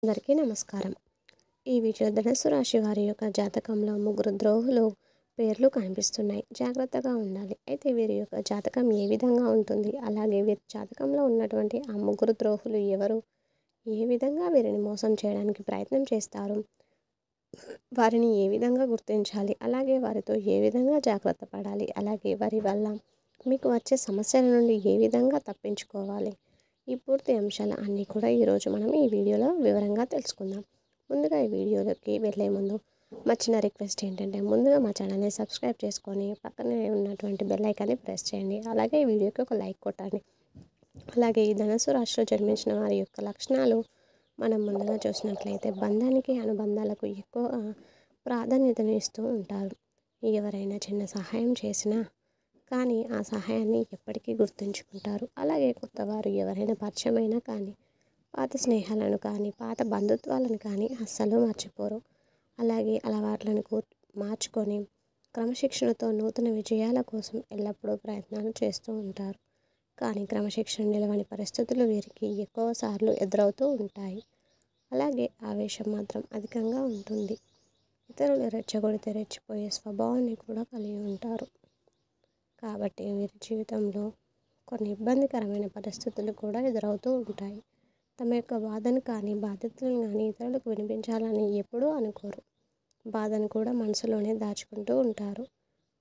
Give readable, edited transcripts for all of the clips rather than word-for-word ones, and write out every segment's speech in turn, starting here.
అందరికీ నమస్కారం. ఈ వీడియో ధనుస్సు రాశి వారి యొక్క జాతకంలో ముగ్గురు ద్రోహులు పేర్లు కనిపిస్తున్నాయి. జాగ్రత్తగా ఉండాలి. అయితే వీరి యొక్క జాతకం ఏ విధంగా ఉంటుంది, అలాగే వీరి జాతకంలో ఉన్నటువంటి ఆ ముగ్గురు ద్రోహులు ఎవరు, ఏ విధంగా వీరిని మోసం చేయడానికి ప్రయత్నం చేస్తారు, వారిని ఏ విధంగా గుర్తించాలి, అలాగే వారితో ఏ విధంగా జాగ్రత్త పడాలి, అలాగే వారి వల్ల మీకు వచ్చే సమస్యల నుండి ఏ విధంగా తప్పించుకోవాలి, ఈ పూర్తి అంశాలు అన్నీ కూడా ఈరోజు మనం ఈ వీడియోలో వివరంగా తెలుసుకుందాం. ముందుగా ఈ వీడియోలోకి వెళ్ళే ముందు మా చిన్న రిక్వెస్ట్ ఏంటంటే, ముందుగా మా ఛానల్ని సబ్స్క్రైబ్ చేసుకొని పక్కనే ఉన్నటువంటి బెల్ ఐకాన్ని ప్రెస్ చేయండి. అలాగే ఈ వీడియోకి ఒక లైక్ కొట్టండి. అలాగే ఈ ధనుస్సు రాశిలో జన్మించిన వారి యొక్క లక్షణాలు మనం ముందుగా చూసినట్లయితే, బంధానికి అనుబంధాలకు ఎక్కువ ప్రాధాన్యతను ఇస్తూ ఉంటారు. ఎవరైనా చిన్న సహాయం చేసినా కానీ ఆ సహాయాన్ని ఎప్పటికీ గుర్తుంచుకుంటారు. అలాగే కొత్తవారు ఎవరైనా పరిచయమైనా కానీ, పాత స్నేహాలను కానీ, పాత బంధుత్వాలను కానీ అస్సలు మర్చిపోరు. అలాగే అలవాట్లను మార్చుకొని క్రమశిక్షణతో నూతన విజయాల కోసం ఎల్లప్పుడూ ప్రయత్నాలు చేస్తూ ఉంటారు. కానీ క్రమశిక్షణ నిలవని పరిస్థితులు వీరికి ఎక్కువ సార్లు ఎదురవుతూ ఉంటాయి. అలాగే ఆవేశం మాత్రం అధికంగా ఉంటుంది. ఇతరులు రెచ్చగొడితే రెచ్చిపోయే స్వభావాన్ని కూడా కలిగి ఉంటారు. కాబట్టి వీరి జీవితంలో కొన్ని ఇబ్బందికరమైన పరిస్థితులు కూడా ఎదురవుతూ ఉంటాయి. తమ యొక్క బాధను కానీ, బాధ్యతలను కానీ ఇతరులకు వినిపించాలని ఎప్పుడూ అనుకోరు. బాధను కూడా మనసులోనే దాచుకుంటూ ఉంటారు.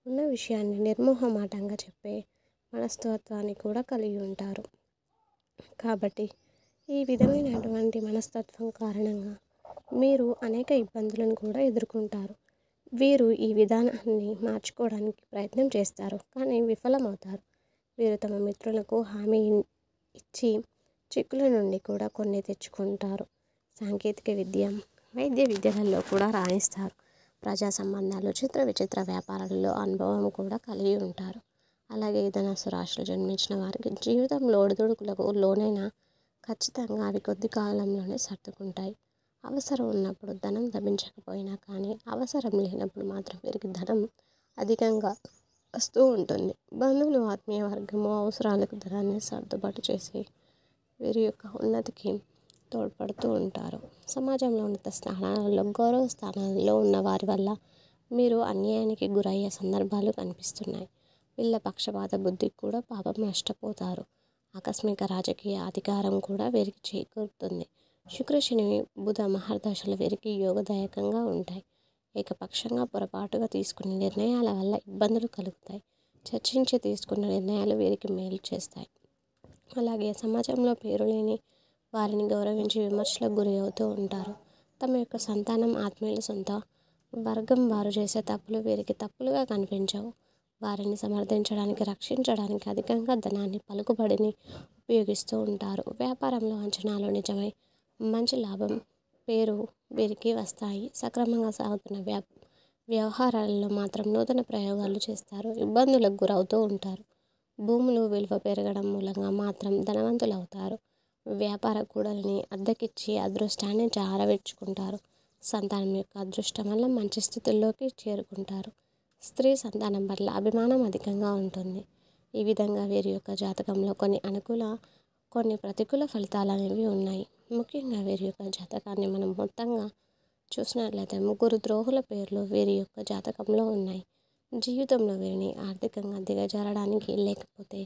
ఉన్న విషయాన్ని నిర్మోహమాటంగా చెప్పే మనస్తత్వాన్ని కూడా కలిగి ఉంటారు. కాబట్టి ఈ విధమైనటువంటి మనస్తత్వం కారణంగా మీరు అనేక ఇబ్బందులను కూడా ఎదుర్కొంటారు. వీరు ఈ విధానాన్ని మార్చుకోవడానికి ప్రయత్నం చేస్తారు, కానీ విఫలమవుతారు. వీరు తమ మిత్రులకు హామీ ఇచ్చి చిక్కుల నుండి కూడా కొన్ని తెచ్చుకుంటారు. సాంకేతిక విద్య, వైద్య విద్యలలో కూడా రాణిస్తారు. ప్రజా సంబంధాలు, చిత్ర విచిత్ర వ్యాపారాలలో అనుభవం కూడా కలిగి ఉంటారు. అలాగే ధనుస్సు రాశిలో జన్మించిన వారికి జీవితంలో ఒడిదుడుకులకు లోనైనా ఖచ్చితంగా అవి కొద్ది కాలంలోనే సర్దుకుంటాయి. అవసరం ఉన్నప్పుడు ధనం లభించకపోయినా కానీ, అవసరం లేనప్పుడు మాత్రం వీరికి ధనం అధికంగా వస్తూ ఉంటుంది. బంధువులు, ఆత్మీయ వర్గము అవసరాలకు ధనాన్ని సర్దుబాటు చేసి వీరి యొక్క ఉన్నతికి తోడ్పడుతూ ఉంటారు. సమాజంలో ఉన్నత స్థానాలలో, గౌరవ స్థానాలలో ఉన్న వారి వల్ల మీరు అన్యాయానికి గురయ్యే సందర్భాలు కనిపిస్తున్నాయి. వీళ్ళ పక్షపాత బుద్ధికి కూడా పాపం నష్టపోతారు. ఆకస్మిక రాజకీయ అధికారం కూడా వీరికి చేకూరుతుంది. శుక్ర, శని, బుధ మహర్దశలు వీరికి యోగదాయకంగా ఉంటాయి. ఏకపక్షంగా పొరపాటుగా తీసుకునే నిర్ణయాల వల్ల ఇబ్బందులు కలుగుతాయి. చర్చించి తీసుకున్న నిర్ణయాలు వీరికి మేలు చేస్తాయి. అలాగే సమాజంలో పేరు లేని వారిని గౌరవించి విమర్శలకు గురి అవుతూ ఉంటారు. తమ యొక్క సంతానం, ఆత్మీయుల, సొంత వర్గం వారు చేసే తప్పులు వీరికి తప్పులుగా కనిపించవు. వారిని సమర్థించడానికి, రక్షించడానికి అధికంగా ధనాన్ని, పలుకుబడిని ఉపయోగిస్తూ ఉంటారు. వ్యాపారంలో అంచనాలు నిజమై మంచి లాభం, పేరు వీరికి వస్తాయి. సక్రమంగా సాగుతున్న వ్యవహారాలలో మాత్రం నూతన ప్రయోగాలు చేస్తారు. ఇబ్బందులకు గురవుతూ ఉంటారు. భూములు విలువ పెరగడం మూలంగా మాత్రం ధనవంతులవుతారు. వ్యాపార కూడలిని అద్దెకిచ్చి అదృష్టాన్ని జారవిడ్చుకుంటారు. సంతానం యొక్క అదృష్టం వల్ల మంచి స్థితుల్లోకి చేరుకుంటారు. స్త్రీ సంతానం పట్ల అభిమానం అధికంగా ఉంటుంది. ఈ విధంగా వీరి యొక్క జాతకంలో కొన్ని అనుకూల, కొన్ని ప్రతికూల ఫలితాలు అనేవి ఉన్నాయి. ముఖ్యంగా వీరి యొక్క జాతకాన్ని మనం మొత్తంగా చూసినట్లయితే ముగ్గురు ద్రోహుల పేర్లు వీరి యొక్క జాతకంలో ఉన్నాయి. జీవితంలో వీరిని ఆర్థికంగా దిగజారడానికి, లేకపోతే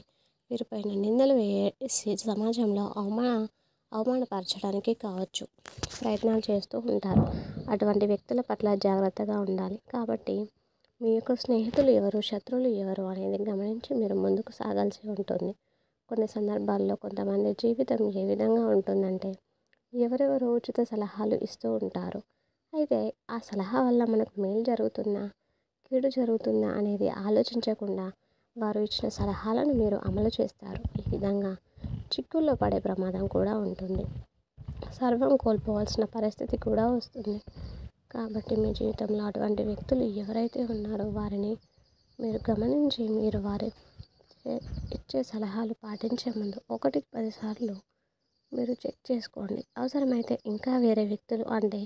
వీరిపైన నిందలు వేసి సమాజంలో అవమానపరచడానికి కావచ్చు ప్రయత్నాలు చేస్తూ ఉంటారు. అటువంటి వ్యక్తుల పట్ల జాగ్రత్తగా ఉండాలి. కాబట్టి మీ యొక్క స్నేహితులు ఎవరు, శత్రువులు ఎవరు అనేది గమనించి మీరు ముందుకు సాగాల్సి ఉంటుంది. కొన్ని సందర్భాల్లో కొంతమంది జీవితం ఏ విధంగా ఉంటుందంటే, ఎవరెవరో ఉచిత సలహాలు ఇస్తూ ఉంటారు. అయితే ఆ సలహా వల్ల మనకు మేలు జరుగుతుందా, కీడు జరుగుతుందా అనేది ఆలోచించకుండా వారు ఇచ్చిన సలహాలను మీరు అమలు చేస్తారు. ఈ విధంగా చిక్కుల్లో పడే ప్రమాదం కూడా ఉంటుంది. సర్వం కోల్పోవాల్సిన పరిస్థితి కూడా వస్తుంది. కాబట్టి మీ జీవితంలో అటువంటి వ్యక్తులు ఎవరైతే ఉన్నారో వారిని మీరు గమనించి, మీరు వారి ఇచ్చే సలహాలు పాటించే ముందు 1-10 సార్లు మీరు చెక్ చేసుకోండి. అవసరమైతే ఇంకా వేరే వ్యక్తులు, అంటే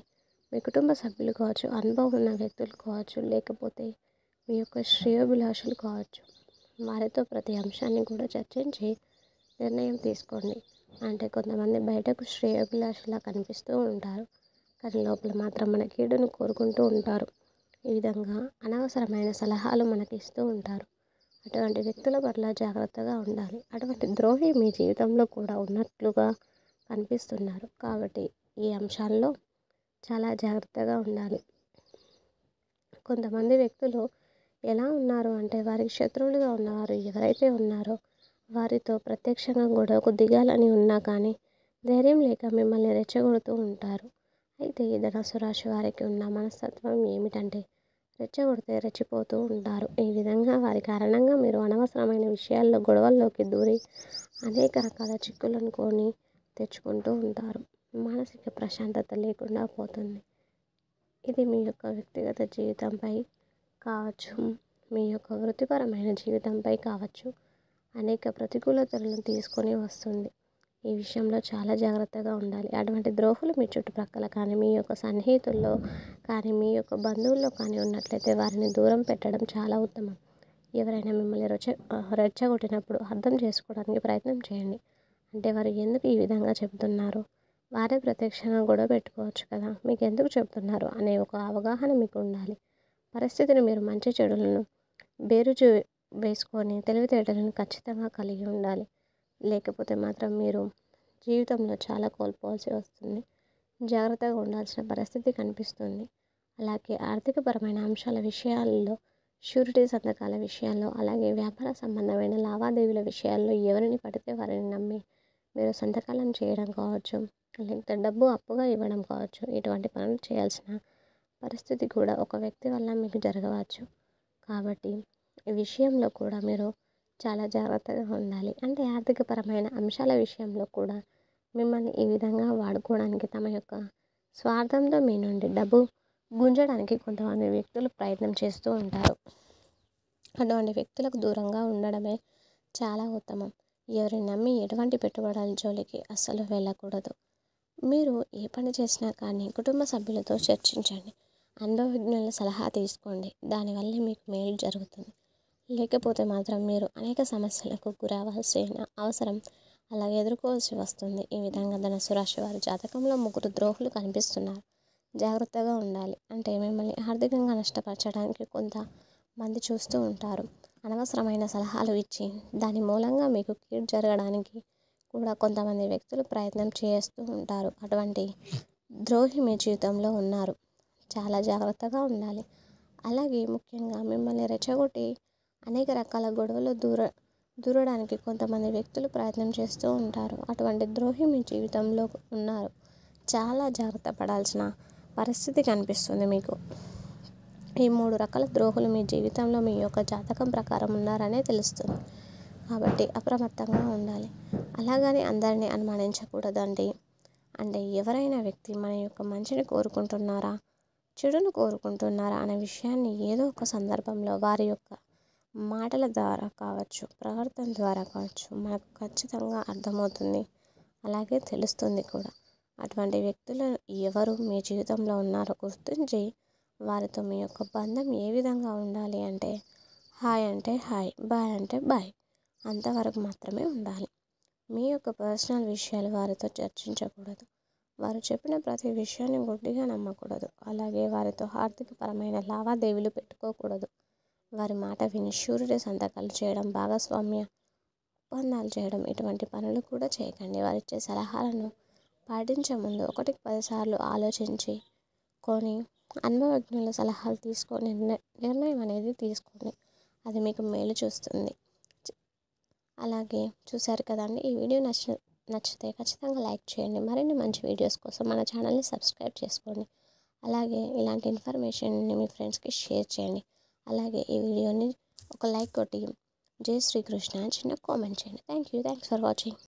మీ కుటుంబ సభ్యులు కావచ్చు, అనుభవం ఉన్న వ్యక్తులు కావచ్చు, లేకపోతే మీ యొక్క శ్రేయోభిలాషులు కావచ్చు, వారితో ప్రతి అంశాన్ని కూడా చర్చించి నిర్ణయం తీసుకోండి. అంటే కొంతమంది బయటకు శ్రేయోభిలాషిలా కనిపిస్తూ ఉంటారు, కానీ లోపల మాత్రం మన కీడును కోరుకుంటూ ఉంటారు. ఈ విధంగా అనవసరమైన సలహాలు మనకి ఇస్తూ ఉంటారు. అటువంటి వ్యక్తుల పట్ల జాగ్రత్తగా ఉండాలి. అటువంటి ద్రోహి మీ జీవితంలో కూడా ఉన్నట్లుగా కనిపిస్తున్నారు, కాబట్టి ఈ అంశాల్లో చాలా జాగ్రత్తగా ఉండాలి. కొంతమంది వ్యక్తులు ఎలా ఉన్నారు అంటే, వారికి శత్రువులుగా ఉన్నవారు ఎవరైతే ఉన్నారో వారితో ప్రత్యక్షంగా గొడవకు దిగాలని ఉన్నా కానీ ధైర్యం లేక మిమ్మల్ని రెచ్చగొడుతూ ఉంటారు. అయితే ఈ ధనుస్సు రాశి వారికి ఉన్న మనస్తత్వం ఏమిటంటే, రెచ్చగొడితే రెచ్చిపోతూ ఉంటారు. ఈ విధంగా వారి కారణంగా మీరు అనవసరమైన విషయాల్లో గొడవల్లోకి దూరి అనేక రకాల చిక్కులను కొని తెచ్చుకుంటూ ఉంటారు. మానసిక ప్రశాంతత లేకుండా పోతుంది. ఇది మీ యొక్క వ్యక్తిగత జీవితంపై కావచ్చు, మీ యొక్క వృత్తిపరమైన జీవితంపై కావచ్చు, అనేక ప్రతికూలతలను తీసుకొని వస్తుంది. ఈ విషయంలో చాలా జాగ్రత్తగా ఉండాలి. అటువంటి ద్రోహులు మీ చుట్టుప్రక్కల కానీ, మీ యొక్క సన్నిహితుల్లో కానీ, మీ యొక్క బంధువుల్లో కానీ ఉన్నట్లయితే వారిని దూరం పెట్టడం చాలా ఉత్తమం. ఎవరైనా మిమ్మల్ని రెచ్చగొట్టినప్పుడు అర్థం చేసుకోవడానికి ప్రయత్నం చేయండి. అంటే వారు ఎందుకు ఈ విధంగా చెబుతున్నారు, వారే ప్రత్యక్షంగా గొడవ పెట్టుకోవచ్చు కదా, మీకు ఎందుకు చెబుతున్నారు అనే ఒక అవగాహన మీకు ఉండాలి. పరిస్థితిని మీరు మంచి చెడులను బేరుజు వేసుకొని తెలివితేటలను ఖచ్చితంగా కలిగి ఉండాలి. లేకపోతే మాత్రం మీరు జీవితంలో చాలా కోల్పోవాల్సి వస్తుంది. జాగ్రత్తగా ఉండాల్సిన పరిస్థితి కనిపిస్తుంది. అలాగే ఆర్థికపరమైన అంశాల విషయాల్లో, షూరిటీ సంతకాల విషయాల్లో, అలాగే వ్యాపార సంబంధమైన లావాదేవీల విషయాల్లో ఎవరిని పడితే వారిని నమ్మి మీరు సంతకాలను చేయడం కావచ్చు, లేకపోతే డబ్బు అప్పుగా ఇవ్వడం కావచ్చు, ఇటువంటి పనులు చేయాల్సిన పరిస్థితి కూడా ఒక వ్యక్తి వల్ల మీకు జరగవచ్చు. కాబట్టి ఈ విషయంలో కూడా మీరు చాలా జాగ్రత్తగా ఉండాలి. అంటే ఆర్థికపరమైన అంశాల విషయంలో కూడా మిమ్మల్ని ఈ విధంగా వాడుకోవడానికి, తమ యొక్క స్వార్థంతో మీ నుండి డబ్బు గుంజడానికి కొంతమంది వ్యక్తులు ప్రయత్నం చేస్తూ ఉంటారు. అటువంటి వ్యక్తులకు దూరంగా ఉండడమే చాలా ఉత్తమం. ఎవరిని నమ్మి ఎటువంటి పెట్టుబడుల జోలికి అస్సలు వెళ్ళకూడదు. మీరు ఏ పని చేసినా కానీ కుటుంబ సభ్యులతో చర్చించండి. అనుభవజ్ఞుల సలహా తీసుకోండి. దానివల్ల మీకు మేలు జరుగుతుంది. లేకపోతే మాత్రం మీరు అనేక సమస్యలకు గురవ్వాల్సిన అవసరం అలాగే ఎదుర్కోవాల్సి వస్తుంది. ఈ విధంగా ధనుస్సు రాశి వారి జాతకంలో 3 ద్రోహులు కనిపిస్తున్నారు. జాగ్రత్తగా ఉండాలి. అంటే మిమ్మల్ని ఆర్థికంగా నష్టపరచడానికి కొంతమంది చూస్తూ ఉంటారు. అనవసరమైన సలహాలు ఇచ్చి దాని మూలంగా మీకు కీడు జరగడానికి కూడా కొంతమంది వ్యక్తులు ప్రయత్నం చేస్తూ ఉంటారు. అటువంటి ద్రోహి మీ జీవితంలో ఉన్నారు. చాలా జాగ్రత్తగా ఉండాలి. అలాగే ముఖ్యంగా మిమ్మల్ని రెచ్చగొట్టి అనేక రకాల గొడవలు దూరడానికి కొంతమంది వ్యక్తులు ప్రయత్నం చేస్తూ ఉంటారు. అటువంటి ద్రోహి మీ జీవితంలో ఉన్నారు. చాలా జాగ్రత్త పడాల్సిన పరిస్థితి కనిపిస్తుంది మీకు. ఈ 3 రకాల ద్రోహులు మీ జీవితంలో మీ యొక్క జాతకం ప్రకారం ఉన్నారనే తెలుస్తుంది. కాబట్టి అప్రమత్తంగా ఉండాలి. అలాగని అందరినీ అనుమానించకూడదండి. అంటే ఎవరైనా వ్యక్తి మన యొక్క మంచిని కోరుకుంటున్నారా, చెడును కోరుకుంటున్నారా అనే విషయాన్ని ఏదో ఒక సందర్భంలో వారి యొక్క మాటల ద్వారా కావచ్చు, ప్రవర్తన ద్వారా కావచ్చు, మనకు ఖచ్చితంగా అర్థమవుతుంది. అలాగే తెలుస్తుంది కూడా. అటువంటి వ్యక్తులు ఎవరు మీ జీవితంలో ఉన్నారో గుర్తించి వారితో మీ యొక్క బంధం ఏ విధంగా ఉండాలి అంటే, హాయ్ అంటే హాయ్, బాయ్ అంటే బాయ్, అంతవరకు మాత్రమే ఉండాలి. మీ యొక్క పర్సనల్ విషయాలు వారితో చర్చించకూడదు. వారు చెప్పిన ప్రతి విషయాన్ని గుడ్డిగా నమ్మకూడదు. అలాగే వారితో ఆర్థికపరమైన లావాదేవీలు పెట్టుకోకూడదు. వారి మాట విని షూరిటీ సంతకాలు చేయడం, భాగస్వామ్య ఒప్పందాలు చేయడం, ఇటువంటి పనులు కూడా చేయకండి. వారిచ్చే సలహాలను పాటించే ముందు 1కి 10 సార్లు ఆలోచించి అనుభవజ్ఞుల సలహాలు తీసుకొని నిర్ణయం అనేది తీసుకోండి. అది మీకు మేలు చూస్తుంది. అలాగే చూశారు కదండి, ఈ వీడియో నచ్చితే ఖచ్చితంగా లైక్ చేయండి. మరిన్ని మంచి వీడియోస్ కోసం మన ఛానల్ని సబ్స్క్రైబ్ చేసుకోండి. అలాగే ఇలాంటి ఇన్ఫర్మేషన్ని మీ ఫ్రెండ్స్కి షేర్ చేయండి. అలాగే ఈ వీడియోని ఒక లైక్ కొట్టి జై శ్రీకృష్ణ అని చిన్న కామెంట్ చేయండి. Thanks for watching.